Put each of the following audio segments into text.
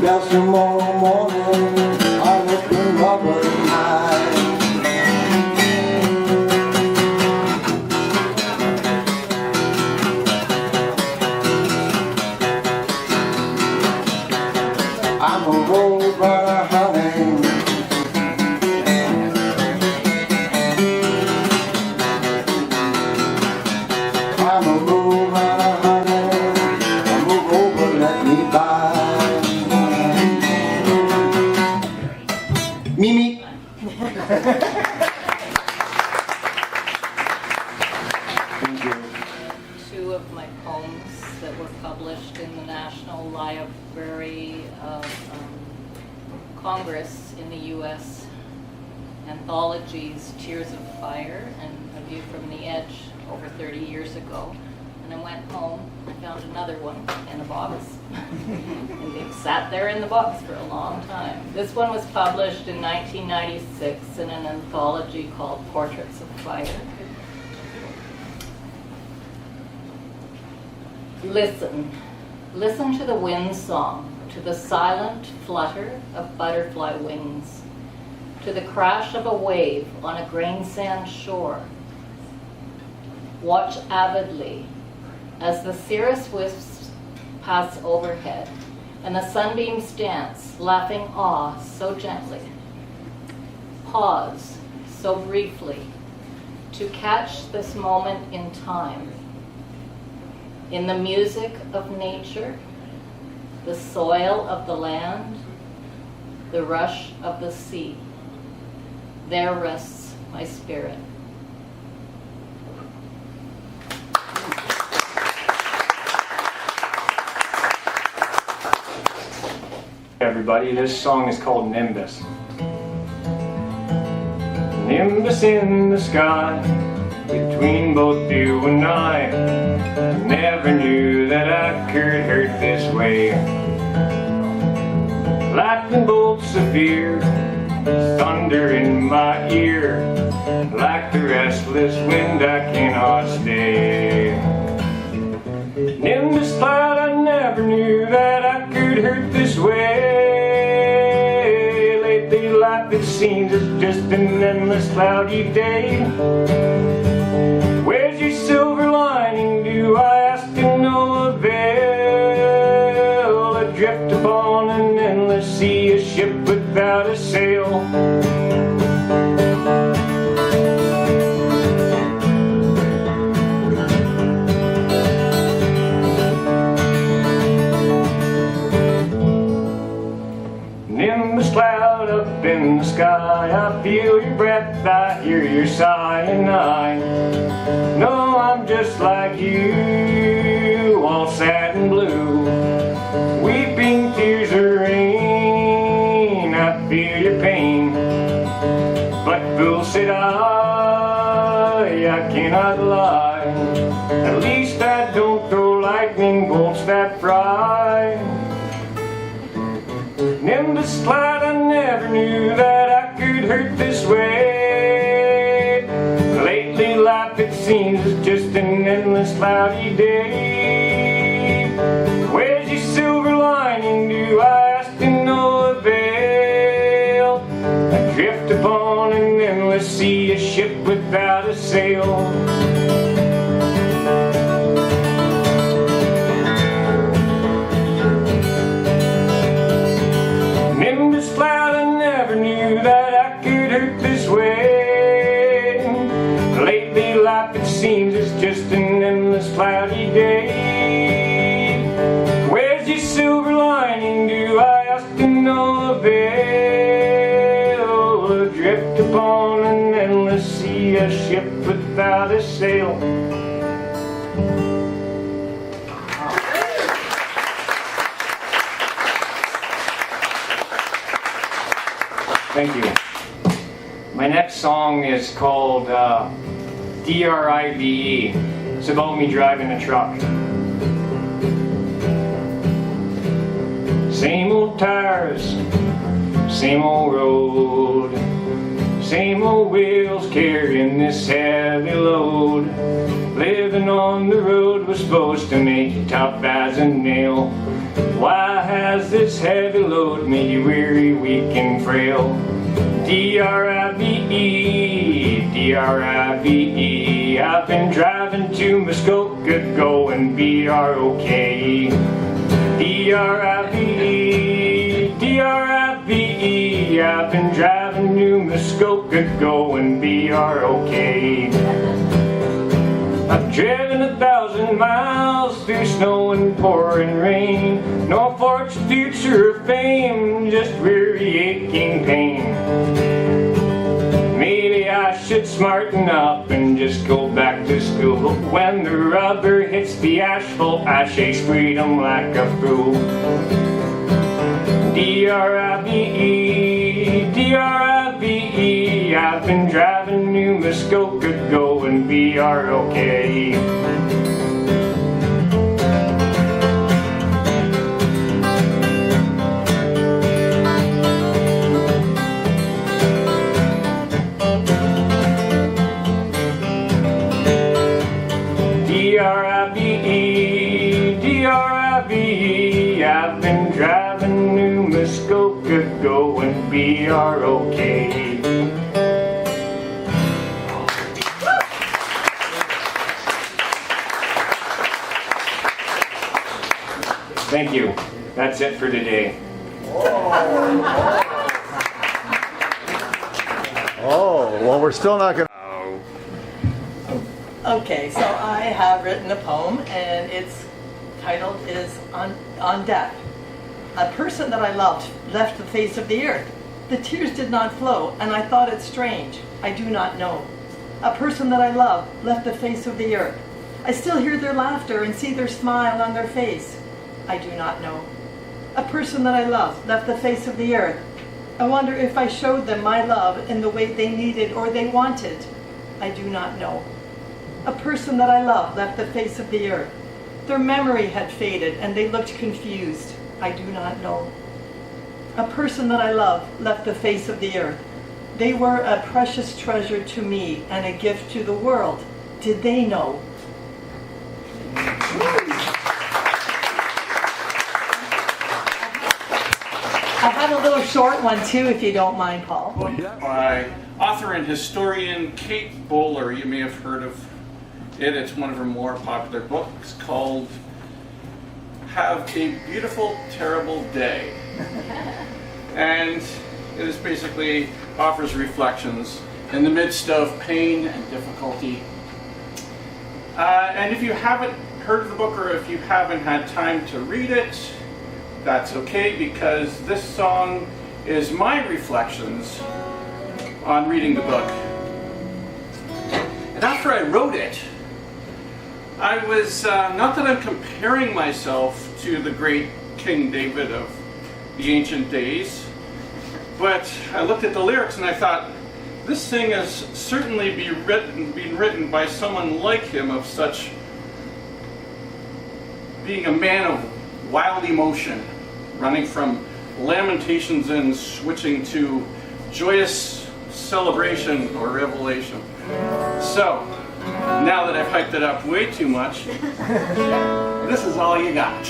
Bells tomorrow morning, I look in rubber eyes. I'm a road runner, honey. I'm a road runner, honey. I move over, let me by. Mimi. Thank you. Two of my poems that were published in the National Library of Congress in the U.S. anthologies, Tears of Fire and A View from the Edge, over 30 years ago. And I went home, I found another one in a box. And it sat there in the box for a long time. This one was published in 1996 in an anthology called Portraits of Fire. Listen. Listen to the wind song, to the silent flutter of butterfly wings, to the crash of a wave on a grain sand shore. Watch avidly as the cirrus wisps pass overhead and the sunbeams dance, laughing awe so gently. Pause so briefly to catch this moment in time. In the music of nature, the soil of the land, the rush of the sea, there rests my spirit. Everybody, this song is called Nimbus. Nimbus in the sky, between both you and I. Never knew that I could hurt this way. Lightning bolts of fear, thunder in my ear. Like the restless wind I cannot stay. Nimbus cloud, I never knew that I could hurt this way. Lately life it seems is just an endless cloudy day. Where's your silver lining, do I ask to no avail? Adrift upon an endless sea, a ship without a sail. Nimbus cloud up in the sky, I feel your breath, I hear your sigh, and I know I'm just like you, all sad and blue. Weeping tears of rain, I feel your pain, but fool said I cannot lie. At least I don't throw lightning bolts that fry. Nimbus cloud, I never knew that I could hurt this way. Lately life it seems is just an endless cloudy day. Where's your silver lining, do I ask to no avail? Adrift upon an endless sea, a ship without a sail. Nimbus cloud, I never knew that I could hurt this way. Lately life it seems is just an endless cloudy day. Where's your silver lining, do I ask to no avail? Adrift upon an endless sea, a ship without a sail. Thank you. My next song is called DRIVE. It's about me driving a truck. Same old tires, same old road, same old wheels carrying this heavy load. Living on the road was supposed to make you tough as a nail. Why has this heavy load made you weary, weak, and frail? D-R-I-V-E, D-R-I-V-E. I've been driving to Muskoka, going B-R-O-K-E. D-R-I-V-E, D-R-I-V-E. I've been driving to Muskoka, going B-R-O-K-E. I've driven 1,000 miles through snow and pouring rain. No fortune, future, or fame, just weary, aching pain. Maybe I should smarten up and just go back to school. But when the rubber hits the asphalt, I chase freedom like a fool. D-R-I-V-E, D-R-I-V-E. I've been driving New Muskoka, going B-R-O-K-E. D-R-I-V-E, D-R-I-V-E. I've been driving New Muskoka, going B-R-O-K-E. Thank you. That's it for today. Oh, well, we're still not going to. Okay, so I have written a poem, and its title is on Death. A person that I loved left the face of the earth. The tears did not flow, and I thought it strange. I do not know. A person that I love left the face of the earth. I still hear their laughter and see their smile on their face. I do not know. A person that I love left the face of the earth. I wonder if I showed them my love in the way they needed or they wanted. I do not know. A person that I love left the face of the earth. Their memory had faded and they looked confused. I do not know. A person that I love left the face of the earth. They were a precious treasure to me and a gift to the world. Did they know? I have a little short one too, if you don't mind, Paul. By author and historian Kate Bowler. You may have heard of it. It's one of her more popular books called Have a Beautiful, Terrible Day. And it is basically offers reflections in the midst of pain and difficulty. And if you haven't heard of the book, or if you haven't had time to read it, that's okay, because this song is my reflections on reading the book. And after I wrote it, I was, not that I'm comparing myself to the great King David of the ancient days, but I looked at the lyrics and I thought, this thing has certainly been written by someone like him, of such, being a man of wild emotion, running from lamentations and switching to joyous celebration or revelation. So, now that I've hyped it up way too much, this is all you got.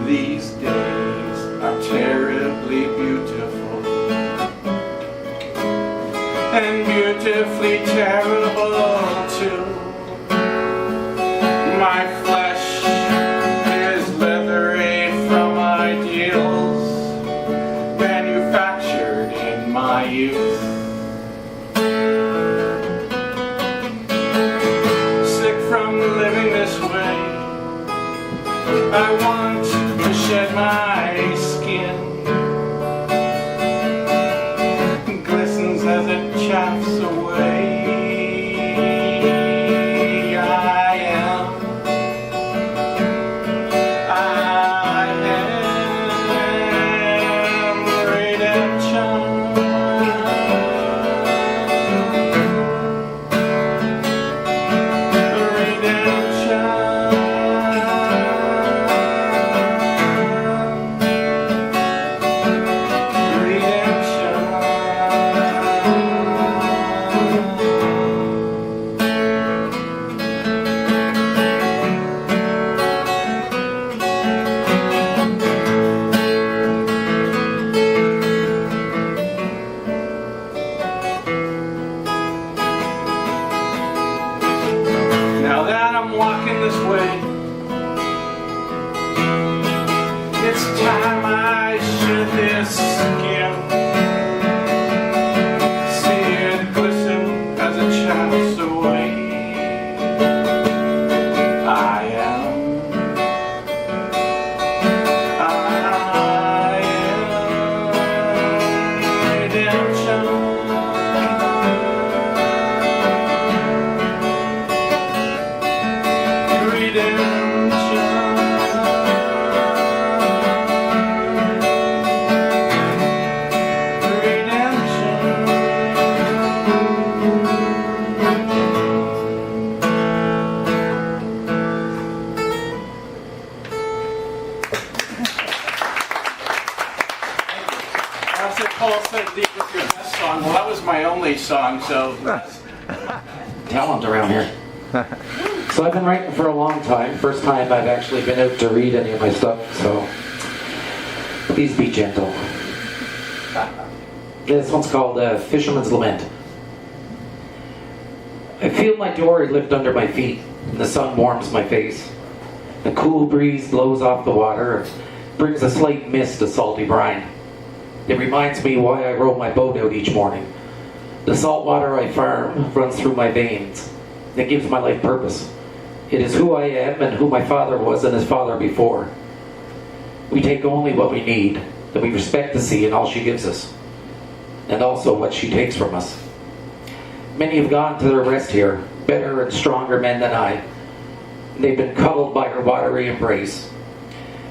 These days are terribly beautiful and beautifully terrible too. My flesh is leathery from ideals manufactured in my youth. Sick from living this way, I want to shed my skin. Glistens as it chafes away. I'm walking this way. It's time I shed this skin. See it glisten as it shadows away. I am redemption. Paul said Deep was your best song. Well, that was my only song, so Talent around here. So I've been writing for a long time. First time I've actually been out to read any of my stuff, so please be gentle. This one's called Fisherman's Lament. I feel my dory lift under my feet, and the sun warms my face. The cool breeze blows off the water and brings a slight mist of salty brine. It reminds me why I row my boat out each morning. The salt water I farm runs through my veins. It gives my life purpose. It is who I am and who my father was and his father before. We take only what we need, and we respect the sea and all she gives us, and also what she takes from us. Many have gone to their rest here, better and stronger men than I. They've been cuddled by her watery embrace.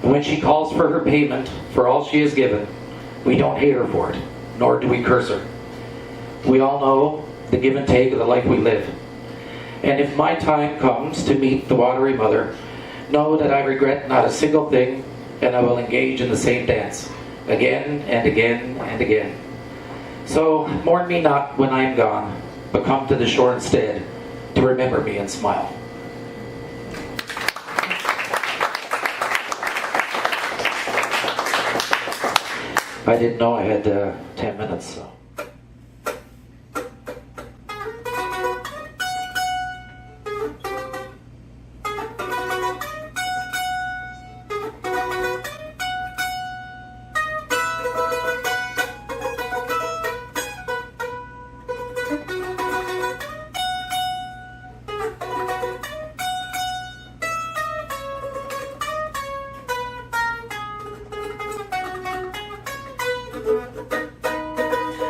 And when she calls for her payment for all she has given, we don't hate her for it, nor do we curse her. We all know the give and take of the life we live. And if my time comes to meet the watery mother, know that I regret not a single thing, and I will engage in the same dance, again and again and again. So mourn me not when I am gone, but come to the shore instead, to remember me and smile. I didn't know I had 10 minutes, so.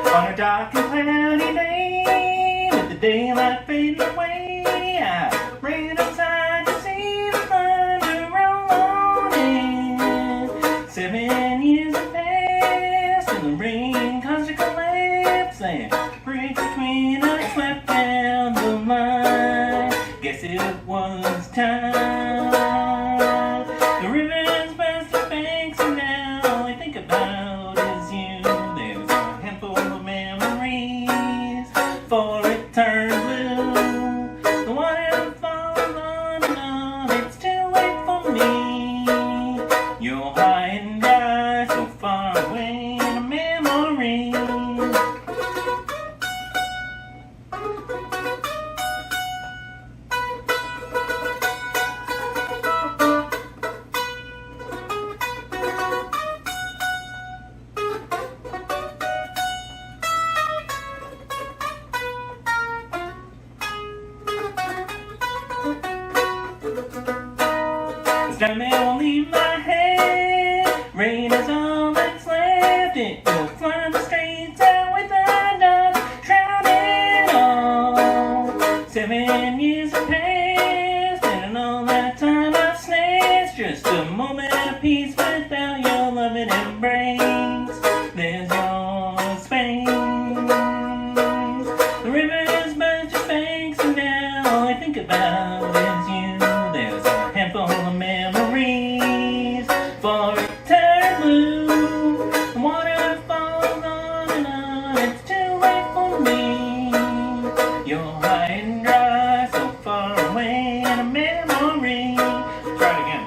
On a dark and cloudy day, with the daylight fading away, I ran outside to see the thunder rolling. 7 years have passed, and the rain caused a collapse, and bridge between us swept down the line. Guess it was time. The river's past the banks, and now all I think about is you. There's a handful of memories, for it turned blue. The water falls on and on, it's too late for me. You're high and dry, so far away in a memory. This time it won't leave my head. Rain is all that's left. It will flood the streets out with the dust shrouded all. 7 years have passed, and in all that time I've snatched just a moment of peace without your loving embrace. There's your space. The river's bunch of banks, and now all I think about is you. There's a handful of memories, for it turned blue. The water falls on and on, it's too late for me. You're high and dry, so far away in a memory. Try it again.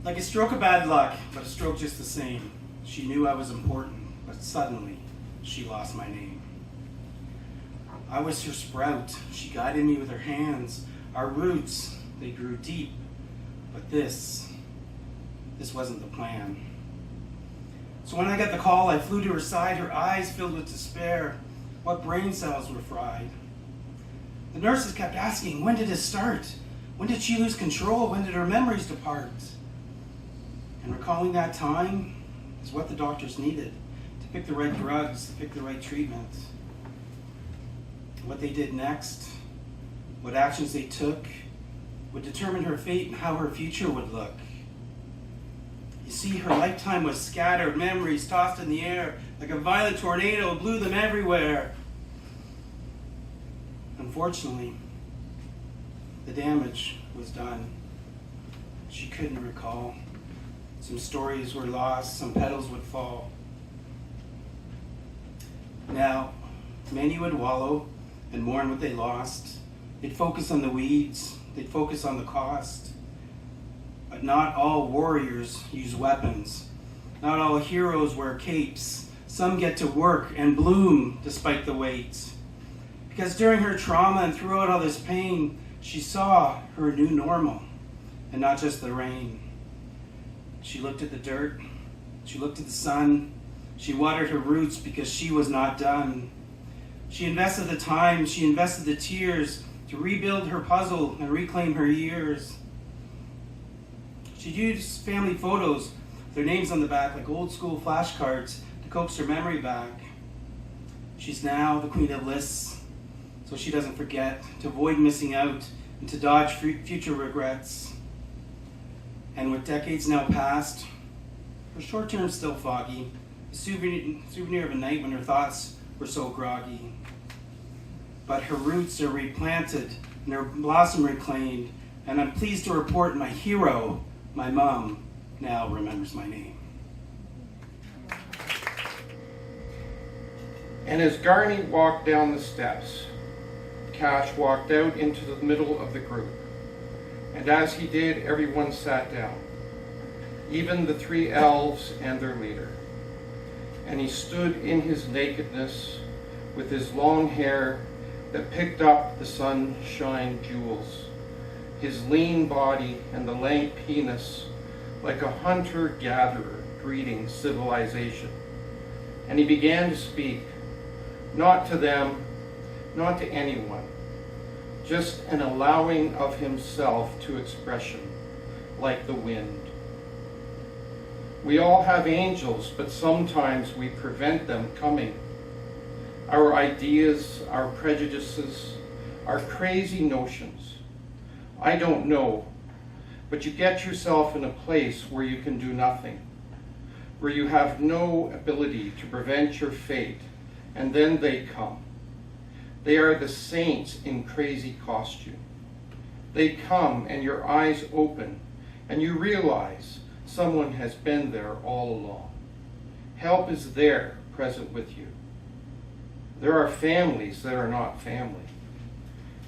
Like a stroke of bad luck, but a stroke just the same. She knew I was important, but suddenly she lost my name. I was her sprout. She guided me with her hands. Our roots, they grew deep. But this wasn't the plan. So when I got the call, I flew to her side, her eyes filled with despair. What brain cells were fried? The nurses kept asking, when did it start? When did she lose control? When did her memories depart? And recalling that time is what the doctors needed to pick the right drugs, to pick the right treatment. What they did next, what actions they took, would determine her fate and how her future would look. You see, her lifetime was scattered, memories tossed in the air, like a violent tornado blew them everywhere. Unfortunately, the damage was done. She couldn't recall. Some stories were lost, some petals would fall. Now, many would wallow and mourn what they lost. They'd focus on the weeds, they'd focus on the cost. But not all warriors use weapons. Not all heroes wear capes. Some get to work and bloom despite the weight. Because during her trauma and throughout all this pain, she saw her new normal and not just the rain. She looked at the dirt, she looked at the sun, she watered her roots because she was not done. She invested the time, she invested the tears to rebuild her puzzle and reclaim her years. She'd use family photos, their names on the back like old school flashcards to coax her memory back. She's now the queen of lists, so she doesn't forget, to avoid missing out and to dodge future regrets. And with decades now past, her short term's still foggy, a souvenir of a night when her thoughts were so groggy. But her roots are replanted and her blossom reclaimed, and I'm pleased to report my hero, my mom, now remembers my name. And as Garney walked down the steps, Cash walked out into the middle of the group. And as he did, everyone sat down, even the 3 elves and their leader. And he stood in his nakedness with his long hair that picked up the sunshine jewels, his lean body and the lank penis like a hunter-gatherer greeting civilization. And he began to speak, not to them, not to anyone, just an allowing of himself to expression, like the wind. We all have angels, but sometimes we prevent them coming. Our ideas, our prejudices, our crazy notions. I don't know, but you get yourself in a place where you can do nothing, where you have no ability to prevent your fate, and then they come. They are the saints in crazy costume. They come and your eyes open and you realize someone has been there all along. Help is there, present with you. There are families that are not family.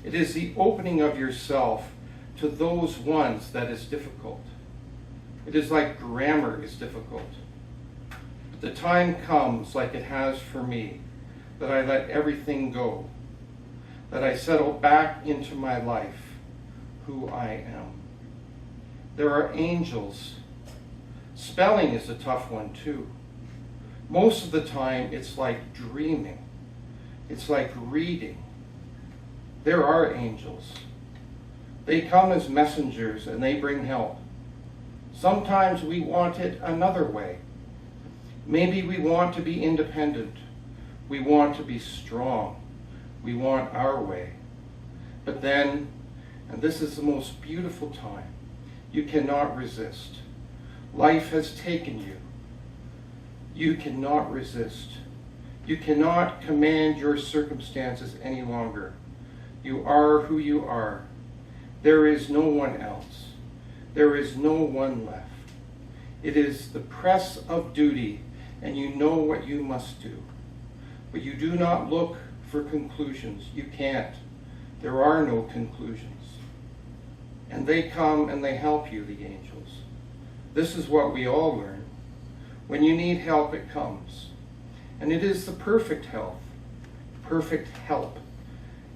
It is the opening of yourself to those ones that is difficult. It is like grammar is difficult. But the time comes, like it has for me, that I let everything go, that I settle back into my life, who I am. There are angels. Spelling is a tough one too. Most of the time it's like dreaming. It's like reading. There are angels. They come as messengers and they bring help. Sometimes we want it another way. Maybe we want to be independent. We want to be strong. We want our way. But then, and this is the most beautiful time, you cannot resist. Life has taken you. You cannot resist. You cannot command your circumstances any longer. You are who you are. There is no one else. There is no one left. It is the press of duty, and you know what you must do. But you do not look for conclusions. You can't. There are no conclusions. And they come and they help you, the angels. This is what we all learn. When you need help, it comes. And it is the perfect help.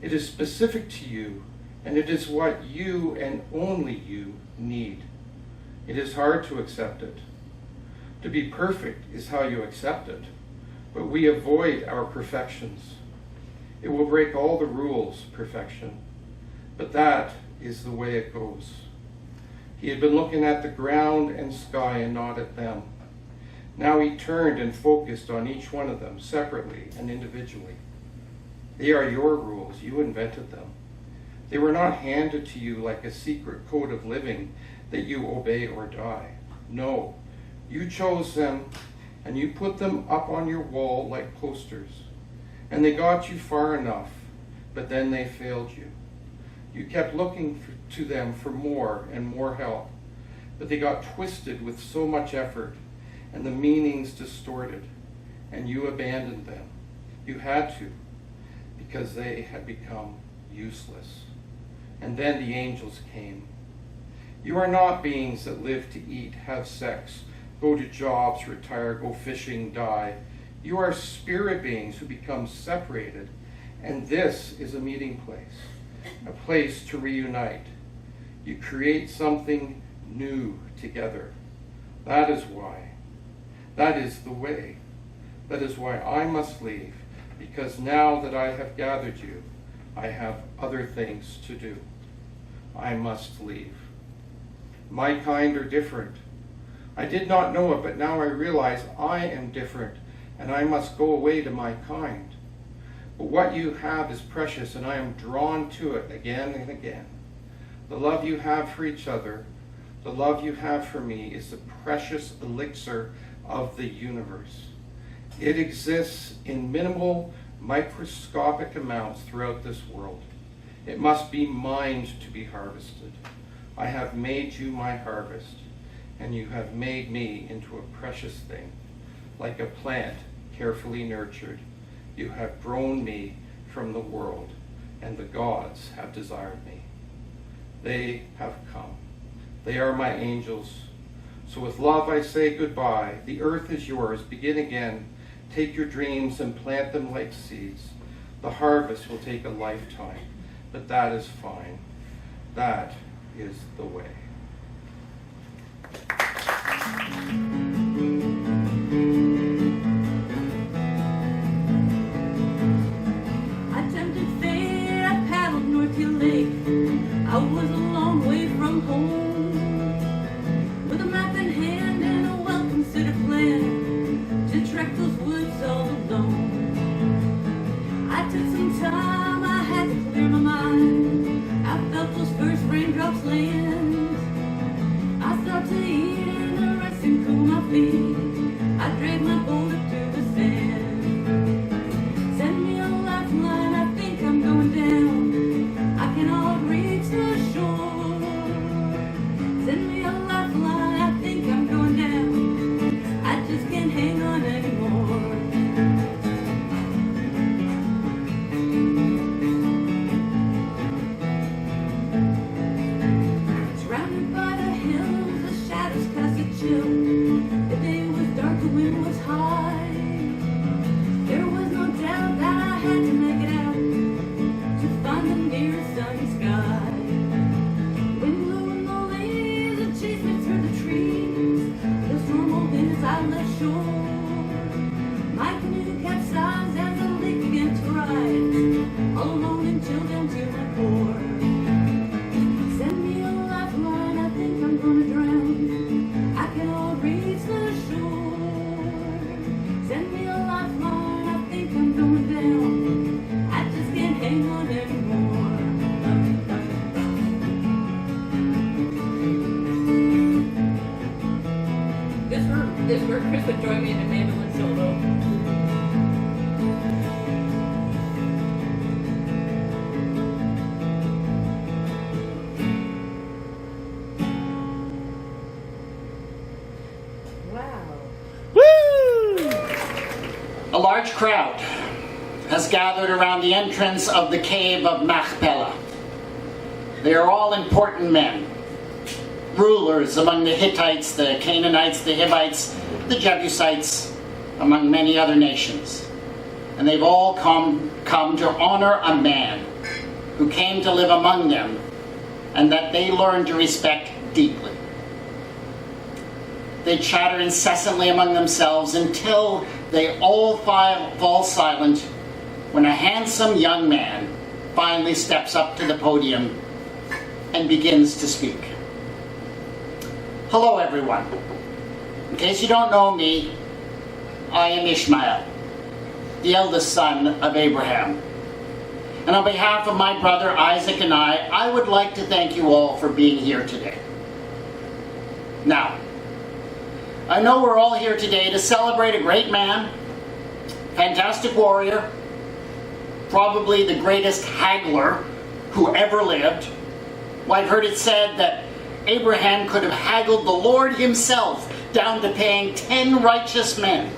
It is specific to you, and it is what you and only you need. It is hard to accept it. To be perfect is how you accept it, but we avoid our perfections. It will break all the rules, perfection, but that is the way it goes. He had been looking at the ground and sky and not at them. Now he turned and focused on each one of them separately and individually. They are your rules. You invented them. They were not handed to you like a secret code of living that you obey or die. No, you chose them and you put them up on your wall like posters. And they got you far enough, but then they failed you. You kept looking to them for more and more help, but they got twisted with so much effort and the meanings distorted, and you abandoned them. You had to, because they had become useless. And then the angels came. You are not beings that live to eat, have sex, go to jobs, retire, go fishing, die. You are spirit beings who become separated, and this is a meeting place, a place to reunite. You create something new together. That is why. That is the way. That is why I must leave, because now that I have gathered you, I have other things to do. I must leave. My kind are different. I did not know it, but now I realize I am different, and I must go away to my kind. But what you have is precious, and I am drawn to it again and again. The love you have for each other, the love you have for me, is the precious elixir of the universe. It exists in minimal, microscopic amounts throughout this world. It must be mined to be harvested. I have made you my harvest, and you have made me into a precious thing. Like a plant carefully nurtured, you have grown me from the world, and the gods have desired me. They have come. They are my angels. So with love I say goodbye. The earth is yours. Begin again. Take your dreams and plant them like seeds. The harvest will take a lifetime, but that is fine. That is the way. I tempted fate, I paddled Northfield Lake. I was a long way from home, with a map in hand and a well-considered plan to trek those woods all alone. I took some time, I had to clear my mind. I felt those first raindrops land. I stopped to eat and to rest and cool my feet. I dragged my boulder through the sand. Send me a lifeline, I think I'm going down. I cannot reach the shore. Send me a lifeline, I think I'm going down. I just can't hang on anymore. Surrounded by the hills, the shadows cast a chill. The day was dark, the wind was high. There was no doubt that I had to make it out to find the nearest sunny sky. Wind blew in the leaves, it chased me through the trees. The storm rolled in as I left shore. My canoe capsized as the lake began to rise, all alone and chilled down to my core. Send me a lifeline, I think I'm gonna drown. I cannot reach the shore. Send me a lifeline, I think I'm going down. I just can't hang on anymore. This is where Chris would join me in a mandolin solo. A large crowd has gathered around the entrance of the cave of Machpelah. They are all important men. rulers among the Hittites, the Canaanites, the Hivites, the Jebusites, among many other nations. And they've all come to honor a man who came to live among them and that they learned to respect deeply. They chatter incessantly among themselves until they all fall silent when a handsome young man finally steps up to the podium and begins to speak. Hello, everyone. In case you don't know me, I am Ishmael, the eldest son of Abraham. And on behalf of my brother Isaac and I would like to thank you all for being here today. Now, I know we're all here today to celebrate a great man, fantastic warrior, probably the greatest haggler who ever lived. Well, I've heard it said that Abraham could have haggled the Lord himself down to paying 10 righteous men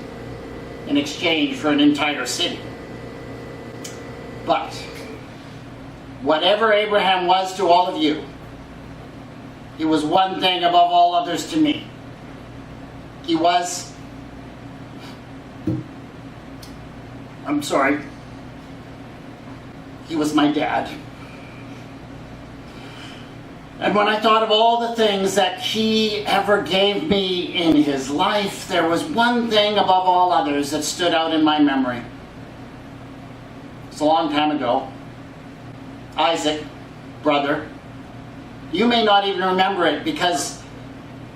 in exchange for an entire city. But whatever Abraham was to all of you, he was one thing above all others to me. He was, he was my dad. And when I thought of all the things that he ever gave me in his life, there was one thing above all others that stood out in my memory. It's a long time ago. Isaac, brother, you may not even remember it because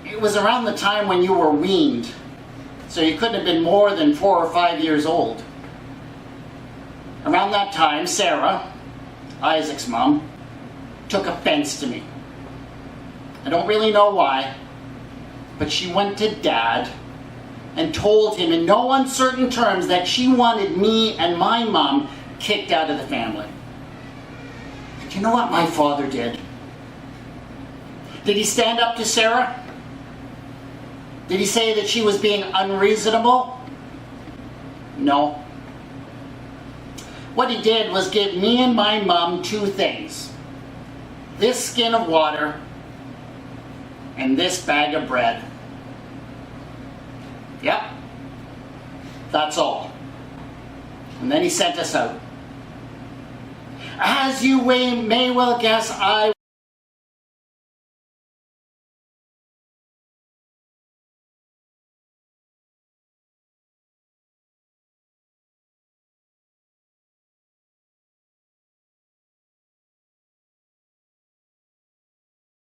it was around the time when you were weaned. So you couldn't have been more than 4 or 5 years old. Around that time, Sarah, Isaac's mom, took offense to me. I don't really know why, but she went to Dad and told him in no uncertain terms that she wanted me and my mom kicked out of the family. Do you know what my father did? Did he stand up to Sarah? Did he say that she was being unreasonable? No. What he did was give me and my mom 2 things. This skin of water and this bag of bread. Yep. That's all. And then he sent us out. As you may well guess, I